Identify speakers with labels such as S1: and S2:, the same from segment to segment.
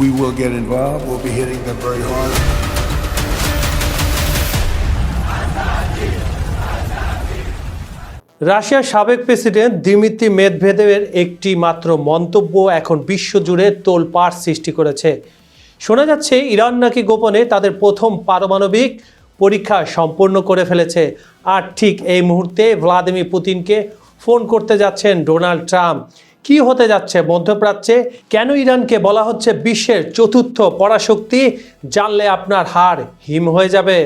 S1: We will get involved. We'll be hitting them very hard.
S2: রাশিয়ার সাবেক president Dmitry মেদভেদেবের একটি মাত্র মন্তব্য এখন বিশ্বজুড়ে তোলপাড় সৃষ্টি করেছে। শোনা যাচ্ছে ইরান নাকি গোপনে তাদের প্রথম পারমাণবিক পরীক্ষা সম্পন্ন করে ফেলেছে। আর ঠিক এই মুহূর্তে ভ্লাদিমির পুতিনকে ফোন করতে যাচ্ছেন ডোনাল্ড ট্রাম্প। কি হতে যাচ্ছে মধ্যপ্রাচ্যে? কেন ইরানকে বলা হচ্ছে বিশ্বের চতুর্থ পরাশক্তি? জানলে আপনার হাড় হিম হয়ে যাবে।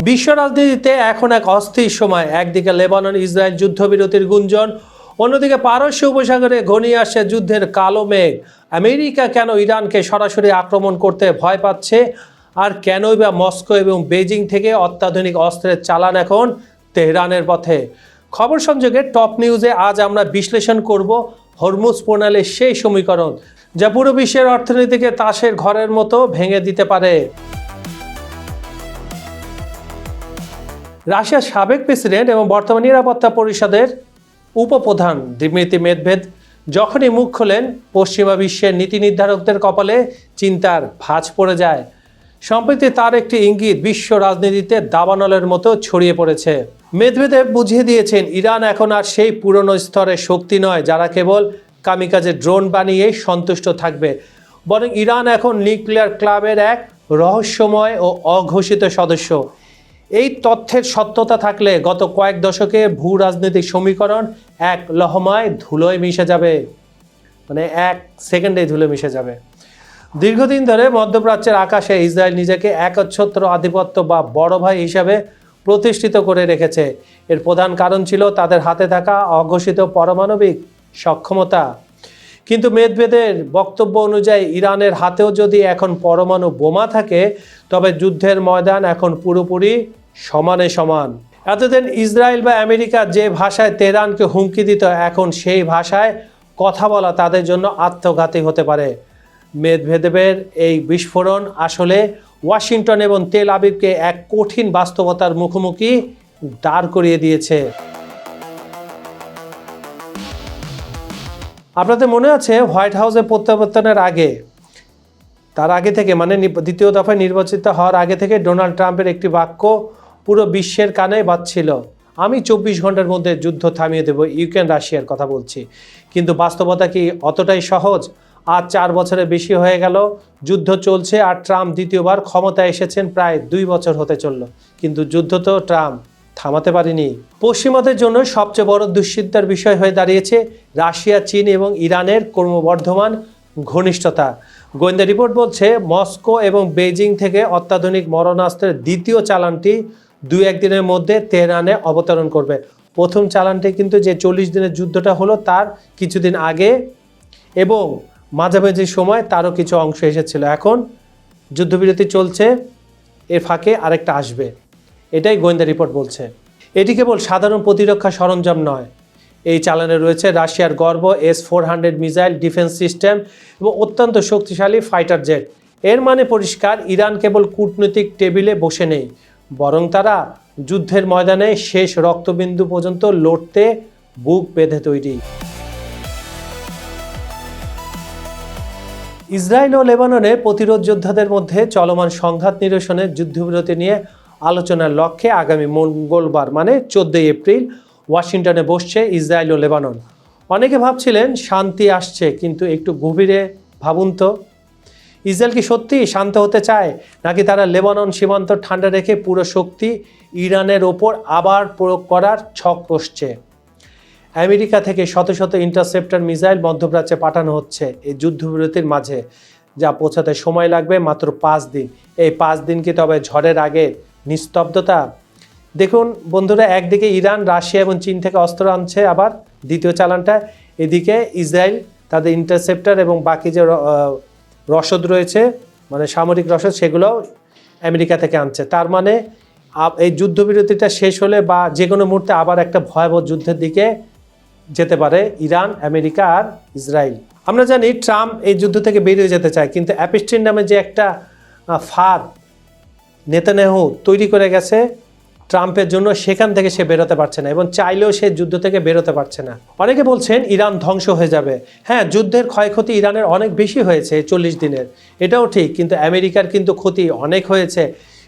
S2: বিশ্ব রাজনীতিতে এখন এক অস্থির সময়। একদিকে লেবানন ইসরায়েল যুদ্ধবিরতির গুঞ্জন, অন্যদিকে পারস্য উপসাগরে ঘনিয়ে আসে যুদ্ধের কালো মেঘ। আমেরিকা কেন ইরানকে সরাসরি আক্রমণ করতে ভয় পাচ্ছে? আর কেনই বা মস্কো এবং বেজিং থেকে অত্যাধুনিক অস্ত্রের চালান এখন তেহরানের পথে? খবর সংযোগে টপ নিউজে আজ আমরা বিশ্লেষণ করব হরমুজ প্রণালীর সেই সমীকরণ যা পুরো বিশ্বের অর্থনীতিকে তাসের ঘরের মতো ভেঙে দিতে পারে। রাশিয়ার সাবেক প্রেসিডেন্ট এবং বর্তমান নিরাপত্তা পরিষদের উপপ্রধান দিমিত্রি মেদভেদেব যখনই মুখ খোলেন, পশ্চিমা বিশ্বের নীতি নির্ধারকদের কপালে চিন্তার ভাঁজ পড়ে যায়। সম্প্রতি তার একটি ইঙ্গিত বিশ্ব রাজনীতিতে দাবানলের মতো ছড়িয়ে পড়েছে। মেদভেদেব বুঝিয়ে দিয়েছেন ইরান এখন আর সেই পুরনো স্তরের শক্তি নয় যারা কেবল কামিকাজে ড্রোন বানিয়ে সন্তুষ্ট থাকবে, বরং ইরান এখন নিউক্লিয়ার ক্লাবের এক রহস্যময় ও অঘোষিত সদস্য। এই তথ্যের সত্যতা থাকলে গত কয়েক দশকে ভূ রাজনৈতিক সমীকরণ এক লহমায় ধুলোয় মিশে যাবে, মানে এক সেকেন্ডে ধুলো মিশে যাবে। দীর্ঘদিন ধরে মধ্যপ্রাচ্যের আকাশে ইসরায়েল নিজেকে একচ্ছত্র আধিপত্য বা বড় ভাই হিসাবে প্রতিষ্ঠিত করে রেখেছে। এর প্রধান কারণ ছিল তাদের হাতে থাকা অঘোষিত পারমাণবিক সক্ষমতা। কিন্তু মেদভেদেবের বক্তব্য অনুযায়ী ইরানের হাতেও যদি এখন পরমাণু বোমা থাকে, তবে যুদ্ধের ময়দান এখন পুরোপুরি সমানে সমান। এতদিন ইসরায়েল বা আমেরিকা যে ভাষায় তেহরানকে হুমকি দিত, এখন সেই ভাষায় কথা বলা তাদের জন্য আত্মঘাতী হতে পারে। মেদভেদেবের এই বিস্ফোরণ আসলে ওয়াশিংটন এবং তেল আবিবকে এক কঠিন বাস্তবতার মুখোমুখি দাঁড় করিয়ে দিয়েছে। আপনাদের মনে আছে হোয়াইট হাউসে প্রত্যাবর্তনের আগে, তার আগে থেকে মানে দ্বিতীয় দফায় নির্বাচিত হওয়ার আগে থেকে ডোনাল্ড ট্রাম্পের একটি বাক্য পুরো বিশ্বের কানে বাজছিল, আমি 24 ঘন্টার মধ্যে যুদ্ধ থামিয়ে দেব, ইউক্রেন রাশিয়ার কথা বলছি। কিন্তু বাস্তবতা কি অতটাই সহজ? আজ 4 বছরের বেশি হয়ে গেল যুদ্ধ চলছে, আর ট্রাম্প দ্বিতীয়বার ক্ষমতায় এসেছেন প্রায় 2 বছর হতে চলল, কিন্তু যুদ্ধ তো ট্রাম্প থামাতে পারেনি। পশ্চিমাদের জন্য সবচেয়ে বড় দুশ্চিন্তার বিষয় হয়ে দাঁড়িয়েছে রাশিয়া, চীন এবং ইরানের ক্রমবর্ধমান ঘনিষ্ঠতা। গোয়েন্দা রিপোর্ট বলছে মস্কো এবং বেজিং থেকে অত্যাধুনিক মরণাস্ত্রের দ্বিতীয় চালানটি 2-1 দিনের মধ্যে তেহরানে অবতরণ করবে। প্রথম চালানটি কিন্তু যে 40 দিনের যুদ্ধটা হলো তার কিছুদিন আগে, এবং মাঝামাঝি সময় তারও কিছু অংশ এসেছিল। এখন যুদ্ধবিরতি চলছে, এর ফাঁকে আরেকটা আসবে, এটাই গোয়েন্দা রিপোর্ট বলছে। এটি কেবল সাধারণ প্রতিরক্ষা সরঞ্জাম নয়, এই চালানে রয়েছে রাশিয়ার গর্ব S-400 মিসাইল ডিফেন্স সিস্টেম এবং অত্যন্ত শক্তিশালী ফাইটার জেট। এর মানে পরিষ্কার, ইরান কেবল কূটনৈতিক টেবিলে বসে নেই, বরং তারা যুদ্ধের ময়দানে শেষ রক্তবিন্দু পর্যন্ত লড়তে বুক বেঁধে তৈরি। ইসরায়েল ও লেবাননে প্রতিরোধ যোদ্ধাদের মধ্যে চলমান সংঘাত নিরসনের যুদ্ধবিরতি নিয়ে আলোচনার লক্ষ্যে আগামী মঙ্গলবার মানে 14 এপ্রিল ওয়াশিংটনে বসছে ইসরায়েল ও লেবানন। অনেকে ভাবছিলেন শান্তি আসছে, কিন্তু একটু গভীরে ভাবুন তো, ইসরায়েল কি সত্যি শান্ত হতে চায়, নাকি তারা লেবানন সীমান্ত ঠান্ডা রেখে পুরো শক্তি ইরানের ওপর আবার প্রয়োগ করার ছক কষছে? আমেরিকা থেকে শত শত ইন্টারসেপ্টর মিসাইল মধ্যপ্রাচ্যে পাঠানো হচ্ছে এই যুদ্ধবিরতির মাঝে, যা পৌঁছাতে সময় লাগবে মাত্র 5 দিন। এই 5 দিন কি তবে ঝড়ের আগে নিস্তব্ধতা? দেখুন বন্ধুরা, একদিকে ইরান, রাশিয়া এবং চীন থেকে অস্ত্র আনছে, আবার দ্বিতীয় চালানটা এদিকে ইসরায়েল তাদের ইন্টারসেপ্টর এবং বাকি যে রসদ রয়েছে, মানে সামরিক রসদ, সেগুলোও আমেরিকা থেকে আনছে। তার মানে এই যুদ্ধবিরতিটা শেষ হলে বা যে কোনো মুহূর্তে আবার একটা ভয়াবহ যুদ্ধের দিকে যেতে পারে ইরান, আমেরিকা আর ইসরায়েল। আমরা জানি ট্রাম্প এই যুদ্ধ থেকে বেরিয়ে যেতে চায়, কিন্তু অ্যাপস্টিন নামে যে একটা ফাঁদ নেতানিয়াহু তৈরি করে গেছে, ট্রাম্পের জন্য সেখান থেকে সে বেরোতে পারছে না এবং চাইলেও সে যুদ্ধ থেকে বেরোতে পারছে না। অনেকে বলছেন ইরান ধ্বংস হয়ে যাবে। হ্যাঁ, যুদ্ধের ক্ষয়ক্ষতি ইরানের অনেক বেশি হয়েছে 40 দিনের, এটাও ঠিক, কিন্তু আমেরিকার কিন্তু ক্ষতি অনেক হয়েছে।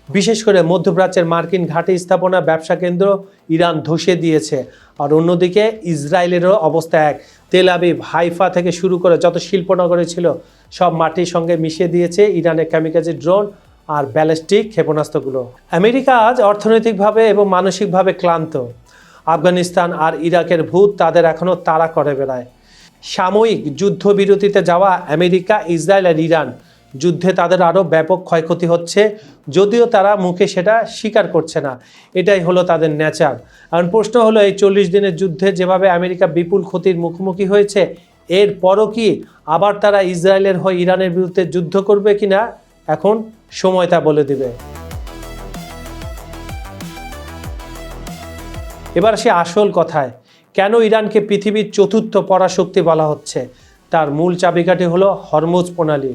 S2: বিশেষ করে মধ্যপ্রাচ্যের মার্কিন ঘাঁটি স্থাপনা, ব্যবসা কেন্দ্র ইরান ধসে দিয়েছে। আর অন্যদিকে ইসরায়েলেরও অবস্থা এক। তেল আবিব, হাইফা থেকে শুরু করে যত শিল্পনগরী ছিল সব মাটির সঙ্গে মিশিয়ে দিয়েছে ইরানের কামিকাজি ড্রোন আর ব্যালিস্টিক ক্ষেপণাস্ত্রগুলো। আমেরিকা আজ অর্থনৈতিকভাবে এবং মানসিকভাবে ক্লান্ত। আফগানিস্তান আর ইরাকের ভূত তাদের এখনও তাড়া করে বেড়ায়। সাময়িক যুদ্ধবিরতিতে যাওয়া আমেরিকা, ইসরায়েল আর ইরান যুদ্ধে তাদের আরও ব্যাপক ক্ষয়ক্ষতি হচ্ছে, যদিও তারা মুখে সেটা স্বীকার করছে না। এটাই হলো তাদের নেচার। কারণ প্রশ্ন হলো, এই 40 দিনের যুদ্ধে যেভাবে আমেরিকা বিপুল ক্ষতির মুখোমুখি হয়েছে, এরপরও কি আবার তারা ইসরায়েলের হয়ে ইরানের বিরুদ্ধে যুদ্ধ করবে কিনা, এখন সময় তা বলে দিবে। এবার সে আসল কথায়, কেন ইরানকে পৃথিবীর চতুর্থ পরাশক্তি বলা হচ্ছে? তার মূল চাবিকাঠি হলো হরমুজ প্রণালী,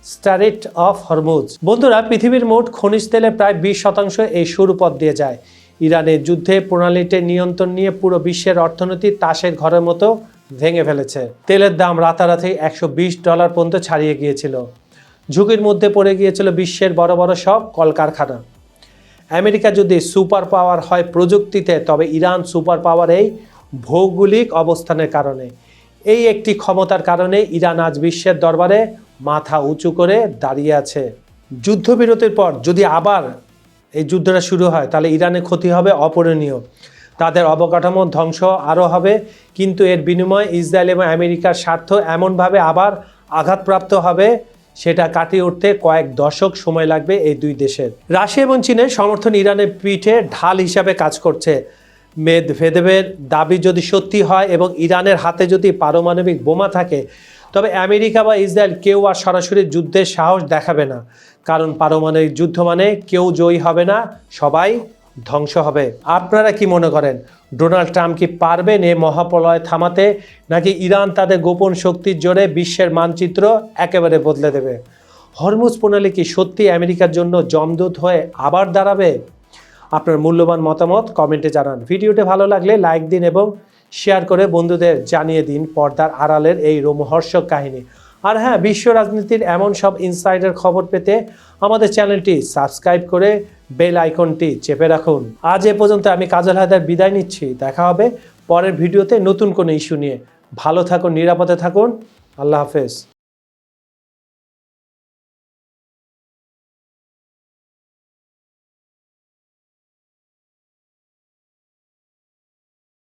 S2: স্ট্রেইট অফ হরমুজ। বন্ধুরা, পৃথিবীর মোট খনিজ তেলে প্রায় 20% এই সরু পথ দিয়ে যায়। ইরানের যুদ্ধে প্রণালীটির নিয়ন্ত্রণ নিয়ে পুরো বিশ্বের অর্থনীতি তাসের ঘরের মতো ভেঙে ফেলেছে। তেলের দাম রাতারাতি $120 পর্যন্ত ছাড়িয়ে গিয়েছিল। ঝুঁকির মধ্যে পড়ে গিয়েছিল বিশ্বের বড় বড় সব কলকারখানা। আমেরিকা যদি সুপার পাওয়ার হয় প্রযুক্তিতে, তবে ইরান সুপার পাওয়ার এই ভৌগোলিক অবস্থানের কারণে। এই একটি ক্ষমতার কারণে ইরান আজ বিশ্বের দরবারে মাথা উঁচু করে দাঁড়িয়ে আছে। যুদ্ধবিরতির পর যদি আবার এই যুদ্ধটা শুরু হয়, তাহলে ইরানের ক্ষতি হবে অপূরণীয়। তাদের অবকাঠামো ধ্বংস আরও হবে, কিন্তু এর বিনিময়ে ইসরায়েল এবং আমেরিকার স্বার্থ এমনভাবে আবার আঘাতপ্রাপ্ত হবে, সেটা কাটিয়ে উঠতে কয়েক দশক সময় লাগবে এই দুই দেশের। রাশিয়া এবং চীনের সমর্থন ইরানের পিঠে ঢাল হিসাবে কাজ করছে। মেদভেদেবের দাবি যদি সত্যি হয় এবং ইরানের হাতে যদি পারমাণবিক বোমা থাকে, তবে আমেরিকা বা ইসরায়েল কেউ আর সরাসরি যুদ্ধের সাহস দেখাবে না। কারণ পারমাণবিক যুদ্ধ মানে কেউ জয়ী হবে না, সবাই ধ্বংস হবে। আপনারা কি মনে করেন, ডোনাল্ড ট্রাম্প কি পারবেন এ মহাপ্রলয় থামাতে, নাকি ইরান তাদের গোপন শক্তির জোরে বিশ্বের মানচিত্র একেবারে বদলে দেবে? হরমুজ প্রণালী কি সত্যি আমেরিকার জন্য যমদূত হয়ে আবার দাঁড়াবে? আপনার মূল্যবান মতামত কমেন্টে জানান। ভিডিওটি ভালো লাগলে লাইক দিন এবং শেয়ার করে বন্ধুদের জানিয়ে দিন পর্দার আড়ালের এই রোমহর্ষক কাহিনী। আর হ্যাঁ, বিশ্ব রাজনীতির এমন সব ইনসাইডার খবর পেতে আমাদের চ্যানেলটি সাবস্ক্রাইব করে বেল আইকনটি চেপে রাখুন। আজ এ পর্যন্ত আমি কাজল হায়দার বিদায় নিচ্ছি। দেখা হবে পরের ভিডিওতে নতুন কোনো ইস্যু নিয়ে। ভালো থাকুন, নিরাপদে থাকুন। আল্লাহ হাফেজ।